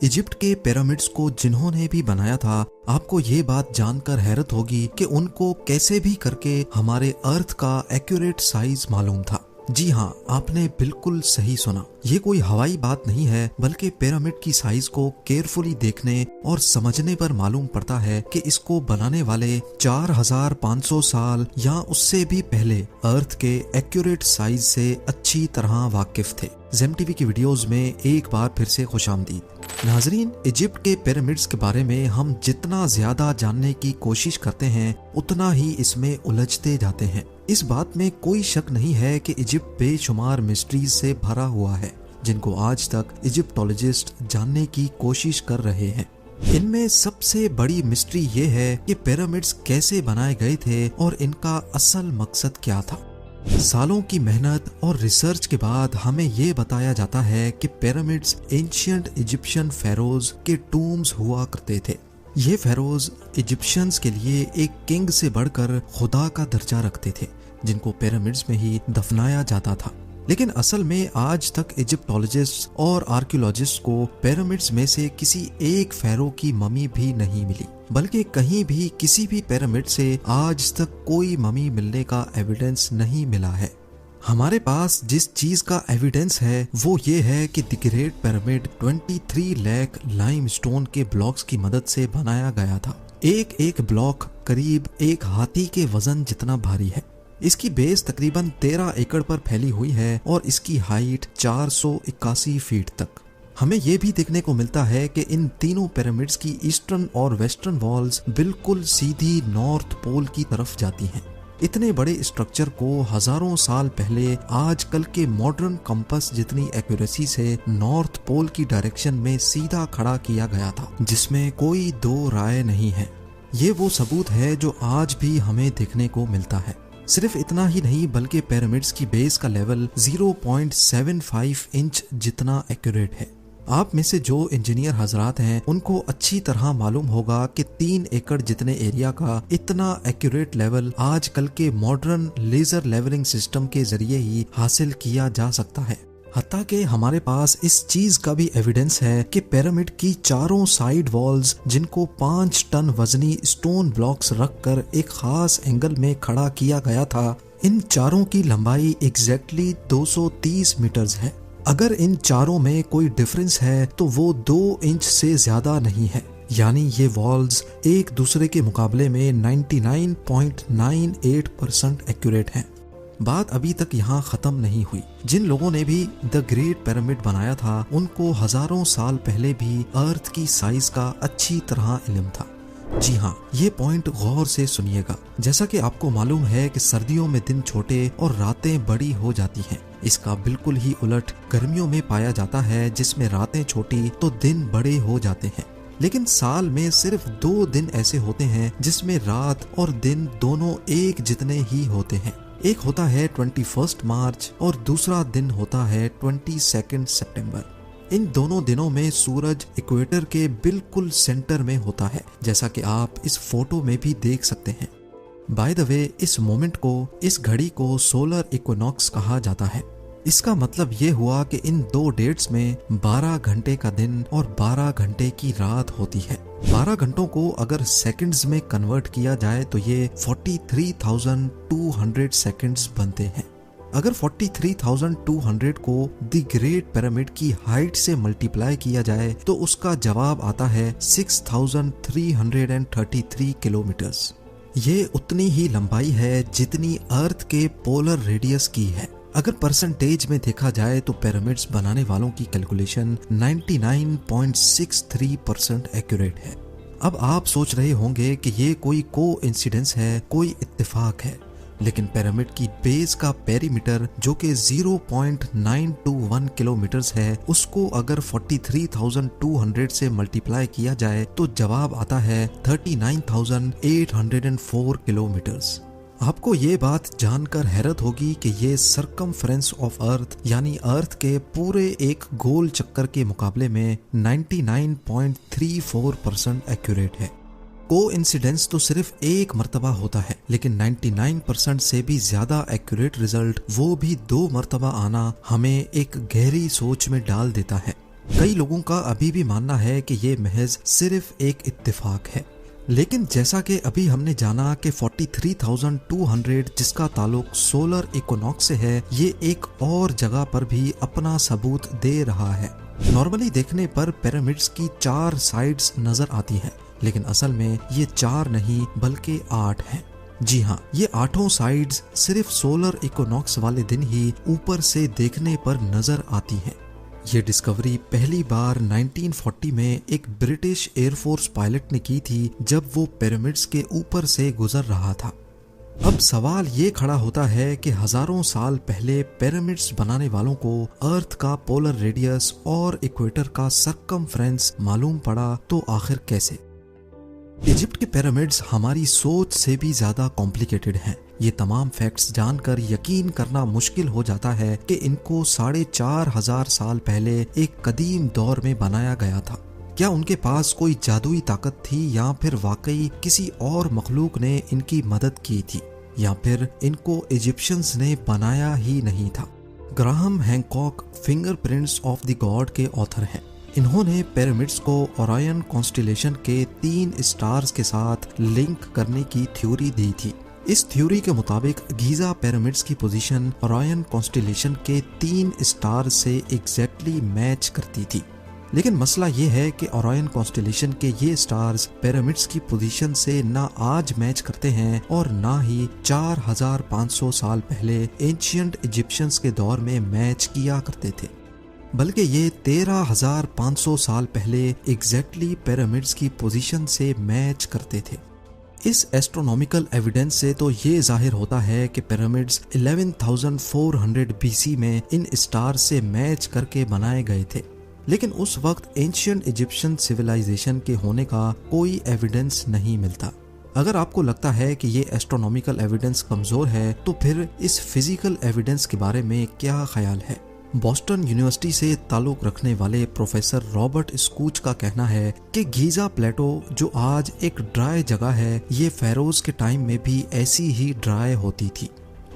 Egypt के pyramids को जिन्होंने भी बनाया था, आपको ये बात जानकर हैरत होगी कि उनको कैसे भी करके हमारे अर्थ का एक्यूरेट साइज मालूम था। जी हाँ, आपने बिल्कुल सही सुना। ये कोई हवाई बात नहीं है, बल्कि पिरामिड की साइज को केयरफुली देखने और समझने पर मालूम पड़ता है कि इसको बनाने वाले 4500 साल या उससे भी पहले अर्थ के एक्यूरेट साइज से अच्छी तरह वाकिफ थे। ज़ेम टीवी की वीडियोस में एक बार फिर से खुशामदीद। नाजरीन, इजिप्ट के पिरामिड्स के बारे में हम जितना ज्यादा जानने की कोशिश करते हैं, उतना ही इसमें उलझते जाते हैं। इस बात में कोई शक नहीं है कि इजिप्ट बेशुमार मिस्ट्रीज से भरा हुआ है, जिनको आज तक इजिप्टोलॉजिस्ट जानने की कोशिश कर रहे हैं। इनमें सबसे बड़ी मिस्ट्री ये है कि पिरामिड्स कैसे बनाए गए थे और इनका असल मकसद क्या था। सालों की मेहनत और रिसर्च के बाद हमें ये बताया जाता है कि पिरामिड्स एंशिएंट इजिप्शियन फेरोज के टूम्स हुआ करते थे। ये फेरोज इजिप्शियंस के लिए एक किंग से बढ़कर खुदा का दर्जा रखते थे, जिनको पिरामिड्स में ही दफनाया जाता था। लेकिन असल में आज तक इजिप्टोलॉजिस्ट और आर्कियोलॉजिस्ट को पिरामिड्स में से किसी एक फेरो की ममी भी नहीं मिली, बल्कि कहीं भी किसी भी पिरामिड से आज तक कोई ममी मिलने का एविडेंस नहीं मिला है। हमारे पास जिस चीज का एविडेंस है वो ये है कि the great pyramid 23 lakh limestone के ब्लॉक्स की मदद से बनाया गया था। एक एक ब्लॉक करीब एक हाथी के वजन जितना भारी है। इसकी बेस तकरीबन 13 एकड़ पर फैली हुई है और इसकी हाइट 481 फीट तक। हमें यह भी देखने को मिलता है कि इन तीनों पिरामिड्स की ईस्टर्न और वेस्टर्न वॉल्स बिल्कुल सीधी नॉर्थ पोल की तरफ जाती हैं। इतने बड़े स्ट्रक्चर को हजारों साल पहले आजकल के मॉडर्न कंपास जितनी एक्यूरेसी से नॉर्थ पोल की डायरेक्शन में सीधा खड़ा किया गया था, जिसमें कोई दो राय नहीं है। ये वो सबूत है जो आज भी हमें देखने को मिलता है। सिर्फ इतना ही नहीं, बल्कि पिरामिड्स की बेस का लेवल 0.75 इंच जितना एक्यूरेट है। आप में से जो इंजीनियर हजरात हैं, उनको अच्छी तरह मालूम होगा कि 3 एकड़ जितने एरिया का इतना एक्यूरेट लेवल आजकल के मॉडर्न लेजर लेवलिंग सिस्टम के जरिए ही हासिल किया जा सकता है। हत्ता कि हमारे पास इस चीज का भी एविडेंस है कि पिरामिड की चारों साइड वॉल्स, जिनको 5 टन वजनी स्टोन ब्लॉक्स रखकर एक खास एंगल में खड़ा किया गया था, इन चारों की लंबाई एग्जैक्टली 230 मीटर्स है। अगर इन चारों में कोई डिफरेंस है तो वो 2 इंच से ज्यादा नहीं है। यानी ये वॉल्स एक दूसरे के मुकाबले में 99.98% एक्यूरेट हैं। बात अभी तक यहाँ खत्म नहीं हुई। जिन लोगों ने भी द ग्रेट पिरामिड बनाया था, उनको हजारों साल पहले भी अर्थ की साइज का अच्छी तरह इल्म था। जी हाँ, ये पॉइंट गौर से सुनिएगा। जैसा कि आपको मालूम है कि सर्दियों में दिन छोटे और रातें बड़ी हो जाती हैं, इसका बिल्कुल ही उलट गर्मियों में पाया जाता है, जिसमें रातें छोटी तो दिन बड़े हो जाते हैं। लेकिन साल में सिर्फ 2 दिन ऐसे होते हैं जिसमें रात और दिन दोनों एक जितने ही होते हैं। एक होता है 21 मार्च और दूसरा दिन होता है 22 सितंबर। इन दोनों दिनों में सूरज इक्वेटर के बिल्कुल सेंटर में होता है, जैसा कि आप इस फोटो में भी देख सकते हैं। बाय द वे, इस मोमेंट को, इस घड़ी को सोलर इक्विनॉक्स कहा जाता है। इसका मतलब ये हुआ कि इन 2 डेट्स में 12 घंटे का दिन और 12 घंटे की रात होती है। 12 घंटों को अगर सेकंड्स में कन्वर्ट किया जाए तो ये 43,200 सेकंड्स बनते हैं। अगर 43,200 को द ग्रेट पिरामिड की हाइट से मल्टीप्लाई किया जाए तो उसका जवाब आता है 6,333 किलोमीटर्स। ये उतनी ही लंबाई है जितनी अर्थ के पोलर रेडियस की है। अगर परसेंटेज में देखा जाए तो पिरामिड्स बनाने वालों की कैलकुलेशन 99.63% एक्यूरेट है। अब आप सोच रहे होंगे कि ये कोई कोइंसिडेंस है, कोई इत्तेफाक है, लेकिन पिरामिड की बेस का पेरीमीटर जो कि 0.921 किलोमीटर्स है, उसको अगर 43,200 से मल्टीप्लाई किया जाए तो जवाब आता है 39,804 किलोमीटर्स। आपको ये बात जानकर हैरत होगी कि ये सरकमफ्रेंस ऑफ अर्थ यानी अर्थ के पूरे एक गोल चक्कर के मुकाबले में 99.34% एक्यूरेट है। कोइंसिडेंस तो सिर्फ एक मर्तबा होता है, लेकिन 99% से भी ज्यादा एक्यूरेट रिजल्ट वो भी 2 मर्तबा आना हमें एक गहरी सोच में डाल देता है। कई लोगों का अभी भी मानना है कि ये महज सिर्फ एक इत्तेफाक है, लेकिन जैसा कि अभी हमने जाना कि 43,200 जिसका ताल्लुक सोलर इक्विनॉक्स से है, ये एक और जगह पर भी अपना सबूत दे रहा है। नॉर्मली देखने पर पिरामिड्स की 4 साइड्स नजर आती हैं, लेकिन असल में ये 4 नहीं बल्कि 8 हैं। जी हाँ, ये 8 साइड्स सिर्फ सोलर इक्विनॉक्स वाले दिन ही ऊपर से देखने पर नजर आती हैं। ये डिस्कवरी पहली बार 1940 में एक ब्रिटिश एयरफोर्स पायलट ने की थी जब वो पिरामिड्स के ऊपर से गुजर रहा था। अब सवाल ये खड़ा होता है कि हजारों साल पहले पिरामिड्स बनाने वालों को अर्थ का पोलर रेडियस और इक्वेटर का सर्कमफ्रेंस मालूम पड़ा, तो आखिर कैसे? इजिप्ट के पिरामिड्स हमारी सोच से भी ज्यादा कॉम्प्लिकेटेड हैं। ये तमाम फैक्ट्स जानकर यकीन करना मुश्किल हो जाता है कि इनको 4,500 साल पहले एक कदीम दौर में बनाया गया था। क्या उनके पास कोई जादुई ताकत थी, या फिर वाकई किसी और मखलूक ने इनकी मदद की थी, या फिर इनको इजिप्शियंस ने बनाया ही नहीं था? Graham Hancock fingerprints of the God के ऑथर हैं। इन्होंने पिरामिड्स को ओरायन कॉन्स्टेलेशन के 3 स्टार्स के साथ लिंक करने की थ्योरी दी थी। इस थ्योरी के मुताबिक गीजा पिरामिड्स की पोजीशन ओरायन कॉन्स्टेलेशन के 3 स्टार से एग्जैक्टली मैच करती थी। लेकिन मसला ये है कि ओरायन कॉन्स्टेलेशन के ये स्टार्स पिरामिड्स की पोजीशन से ना आज मैच करते हैं और ना ही 4,500 साल पहले एंशिएंट इजिप्शियंस के दौर में मैच किया करते थे, बल्कि ये 13,500 साल पहले एग्जैक्टली पिरामिड्स की पोजीशन से मैच करते थे। इस एस्ट्रोनॉमिकल एविडेंस से तो ये जाहिर होता है कि पिरामिड्स 11,400 BC में इन स्टार से मैच करके बनाए गए थे, लेकिन उस वक्त एंशिएंट इजिप्शियन सिविलाइजेशन के होने का कोई एविडेंस नहीं मिलता। अगर आपको लगता है कि ये एस्ट्रोनॉमिकल एविडेंस कमजोर है, तो फिर इस फिजिकल एविडेंस के बारे में क्या ख्याल है? बॉस्टन यूनिवर्सिटी से ताल्लुक रखने वाले प्रोफेसर रॉबर्ट स्कूच का कहना है कि गीजा प्लेटो, जो आज एक ड्राई जगह है, ये फेरोज के टाइम में भी ऐसी ही ड्राई होती थी।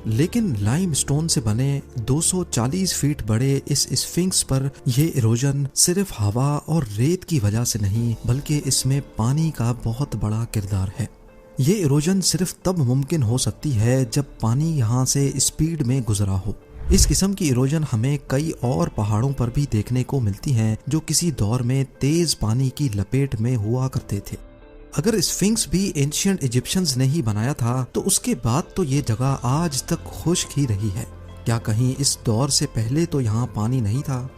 लेकिन लाइमस्टोन से बने 240 फीट बड़े इस स्फिंक्स पर ये इरोजन सिर्फ हवा और रेत की वजह से नहीं, बल्कि इसमें पानी का बहुत बड़ा किरदार है। ये इरोजन सिर्फ तब मुमकिन हो सकती है जब पानी यहाँ से स्पीड में गुजरा हो। इस किस्म की इरोजन हमें कई और पहाड़ों पर भी देखने को मिलती हैं, जो किसी दौर में तेज पानी की लपेट में हुआ करते थे। अगर स्फिंक्स भी एंशिएंट इजिप्शियंस ने ही बनाया था, तो उसके बाद तो ये जगह आज तक खुश्क ही रही है। क्या कहीं इस दौर से पहले तो यहाँ पानी नहीं था?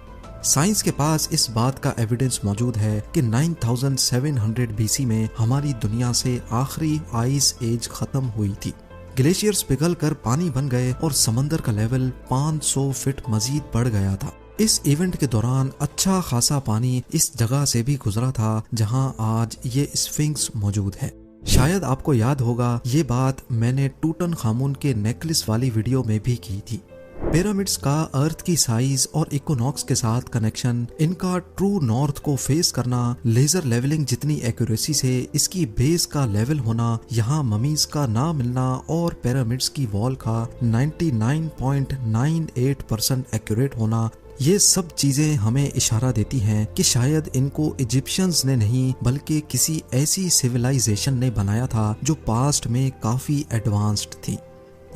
साइंस के पास इस बात का एविडेंस मौजूद है कि 9,700 BC में हमारी दुनिया से आखिरी आइस एज खत्म हुई थी। ग्लेशियर्स पिघलकर पानी बन गए और समंदर का लेवल 500 फीट मजीद बढ़ गया था। इस इवेंट के दौरान अच्छा खासा पानी इस जगह से भी गुजरा था जहां आज ये स्फिंक्स मौजूद है। शायद आपको याद होगा, ये बात मैंने टूटनखामुन के नेकलेस वाली वीडियो में भी की थी। पिरामिड्स का अर्थ की साइज और इक्विनॉक्स के साथ कनेक्शन, इनका ट्रू नॉर्थ को फेस करना, लेजर लेवलिंग जितनी एक्यूरेसी से इसकी बेस का लेवल होना, यहाँ ममीज का ना मिलना और पिरामिड्स की वॉल का 99.98% एक्यूरेट होना, ये सब चीजें हमें इशारा देती हैं कि शायद इनको इजिप्शियंस ने नहीं बल्कि किसी ऐसी सिविलाइजेशन ने बनाया था जो पास्ट में काफी एडवांस्ड थी।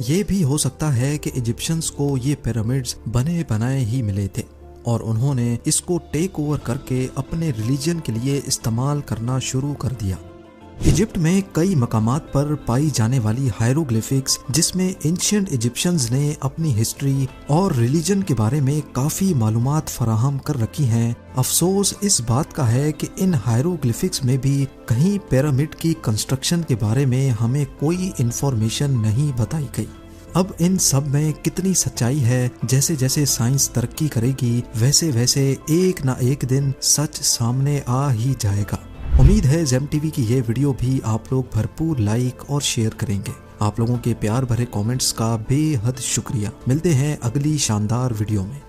ये भी हो सकता है कि इजिप्शियंस को ये पिरामिड्स बने बनाए ही मिले थे और उन्होंने इसको टेक ओवर करके अपने रिलीजन के लिए इस्तेमाल करना शुरू कर दिया। इजिप्ट में कई मकामात पर पाई जाने वाली हायरोग्लिफिक्स, जिसमें एंशिएंट इजिप्शियंस ने अपनी हिस्ट्री और रिलीजन के बारे में काफ़ी मालूमात फराहम कर रखी हैं, अफसोस इस बात का है कि इन हायरोग्लिफिक्स में भी कहीं पिरामिड की कंस्ट्रक्शन के बारे में हमें कोई इंफॉर्मेशन नहीं बताई गई। अब इन सब में कितनी सच्चाई है, जैसे जैसे साइंस तरक्की करेगी वैसे वैसे एक ना एक दिन सच सामने आ ही जाएगा। उम्मीद है जेम टीवी की ये वीडियो भी आप लोग भरपूर लाइक और शेयर करेंगे। आप लोगों के प्यार भरे कमेंट्स का बेहद शुक्रिया। मिलते हैं अगली शानदार वीडियो में।